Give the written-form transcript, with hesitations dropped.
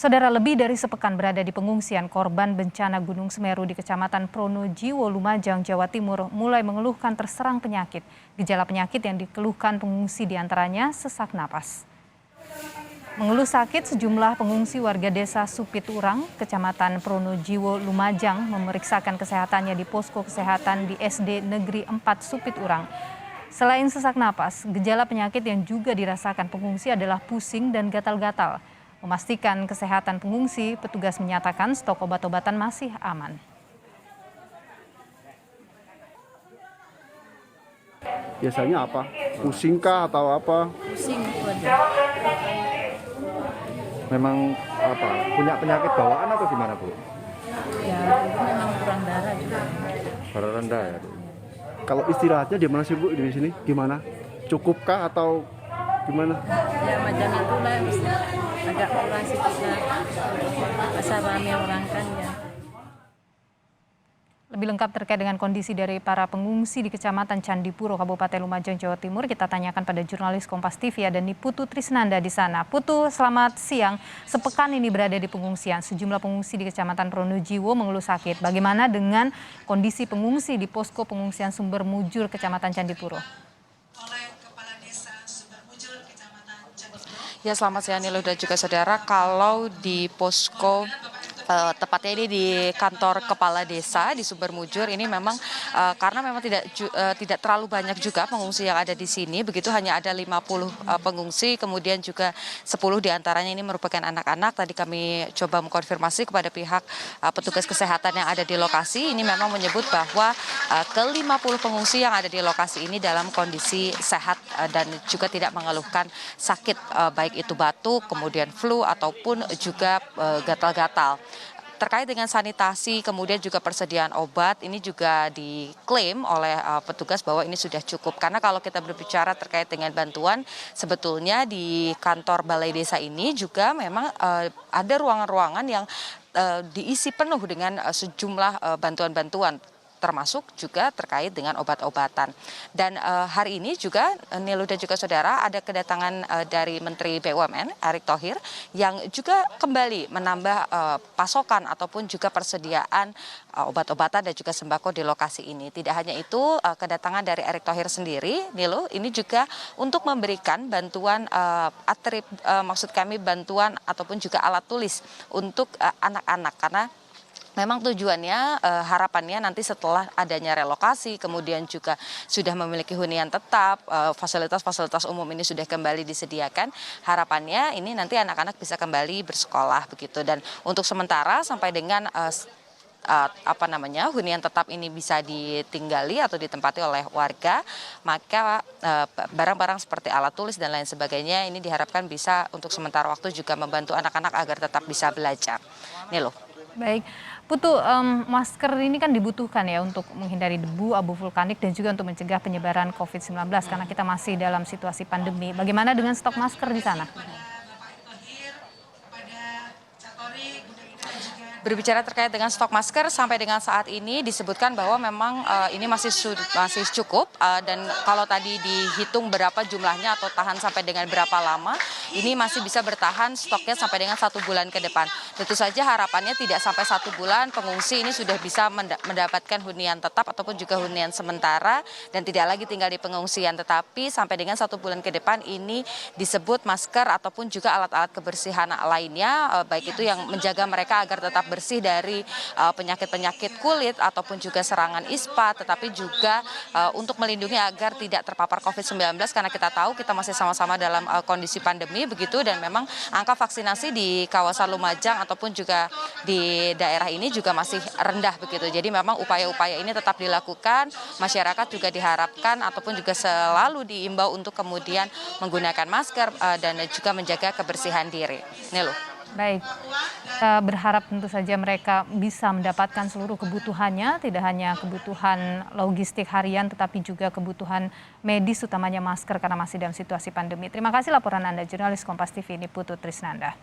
Saudara, lebih dari sepekan berada di pengungsian, korban bencana Gunung Semeru di Kecamatan Pronojiwo, Lumajang, Jawa Timur mulai mengeluhkan terserang penyakit. Gejala penyakit yang dikeluhkan pengungsi diantaranya sesak napas. Mengeluh sakit, sejumlah pengungsi warga desa Supiturang, Kecamatan Pronojiwo, Lumajang memeriksakan kesehatannya di posko kesehatan di SD Negeri 4 Supiturang. Selain sesak napas, gejala penyakit yang juga dirasakan pengungsi adalah pusing dan gatal-gatal. Memastikan kesehatan pengungsi, petugas menyatakan stok obat-obatan masih aman. Biasanya apa? Pusing kah atau apa? Pusing itu aja. Memang apa? Punya penyakit bawaan atau gimana, Bu? Ya, itu memang kurang darah juga. Darah rendah ya, Bu? Kalau istirahatnya di mana sih, Bu, di sini? Gimana? Cukupkah atau gimana? Ya macam itulah, bisa agak kurang sedikit. Pasar rame orang kan ya. Lebih lengkap terkait dengan kondisi dari para pengungsi di Kecamatan Candipuro, Kabupaten Lumajang, Jawa Timur, kita tanyakan pada jurnalis Kompas TV ada Putu Trisnanda di sana. Putu, selamat siang. Sepekan ini berada di pengungsian. Sejumlah pengungsi di Kecamatan Pronojiwo mengeluh sakit. Bagaimana dengan kondisi pengungsi di posko pengungsian Sumber Mujur, Kecamatan Candipuro? Ya, selamat siang Nilo dan juga saudara. Kalau di posko tepatnya ini di kantor kepala desa di Sumber Mujur ini memang karena memang tidak terlalu banyak juga pengungsi yang ada di sini, begitu hanya ada 50 pengungsi, kemudian juga 10 diantaranya ini merupakan anak-anak. Tadi kami coba mengkonfirmasi kepada pihak petugas kesehatan yang ada di lokasi, ini memang menyebut bahwa ke-50 pengungsi yang ada di lokasi ini dalam kondisi sehat dan juga tidak mengeluhkan sakit, baik itu batuk, kemudian flu ataupun juga gatal-gatal. Terkait dengan sanitasi, kemudian juga persediaan obat, ini juga diklaim oleh petugas bahwa ini sudah cukup. Karena kalau kita berbicara terkait dengan bantuan, sebetulnya di kantor balai desa ini juga memang ada ruangan-ruangan yang diisi penuh dengan sejumlah bantuan-bantuan, termasuk juga terkait dengan obat-obatan. Dan hari ini juga Nilu dan juga saudara ada kedatangan dari Menteri BUMN Erick Thohir yang juga kembali menambah pasokan ataupun juga persediaan obat-obatan dan juga sembako di lokasi ini. Tidak hanya itu, kedatangan dari Erick Thohir sendiri, Nilu, ini juga untuk memberikan bantuan maksud kami bantuan ataupun juga alat tulis untuk anak-anak, karena memang tujuannya, harapannya nanti setelah adanya relokasi, kemudian juga sudah memiliki hunian tetap, fasilitas-fasilitas umum ini sudah kembali disediakan, harapannya ini nanti anak-anak bisa kembali bersekolah begitu. Dan untuk sementara sampai dengan hunian tetap ini bisa ditinggali atau ditempati oleh warga, maka barang-barang seperti alat tulis dan lain sebagainya ini diharapkan bisa untuk sementara waktu juga membantu anak-anak agar tetap bisa belajar. Nih loh. Baik, Putu, masker ini kan dibutuhkan ya untuk menghindari debu, abu vulkanik dan juga untuk mencegah penyebaran COVID-19 karena kita masih dalam situasi pandemi. Bagaimana dengan stok masker di sana? Berbicara terkait dengan stok masker, sampai dengan saat ini disebutkan bahwa memang ini masih cukup, dan kalau tadi dihitung berapa jumlahnya atau tahan sampai dengan berapa lama, ini masih bisa bertahan stoknya sampai dengan 1 bulan ke depan. Tentu saja harapannya tidak sampai 1 bulan pengungsi ini sudah bisa mendapatkan hunian tetap ataupun juga hunian sementara dan tidak lagi tinggal di pengungsian, tetapi sampai dengan 1 bulan ke depan ini disebut masker ataupun juga alat-alat kebersihan lainnya, baik itu yang menjaga mereka agar tetap bersih dari penyakit-penyakit kulit ataupun juga serangan ispa, tetapi juga untuk melindungi agar tidak terpapar COVID-19 karena kita tahu kita masih sama-sama dalam kondisi pandemi begitu, dan memang angka vaksinasi di kawasan Lumajang ataupun juga di daerah ini juga masih rendah begitu. Jadi memang upaya-upaya ini tetap dilakukan, masyarakat juga diharapkan ataupun juga selalu diimbau untuk kemudian menggunakan masker dan juga menjaga kebersihan diri. Nih loh. Baik, kita berharap tentu saja mereka bisa mendapatkan seluruh kebutuhannya, tidak hanya kebutuhan logistik harian tetapi juga kebutuhan medis utamanya masker karena masih dalam situasi pandemi. Terima kasih laporan Anda, jurnalis Kompas TV ini Putu Trisnanda.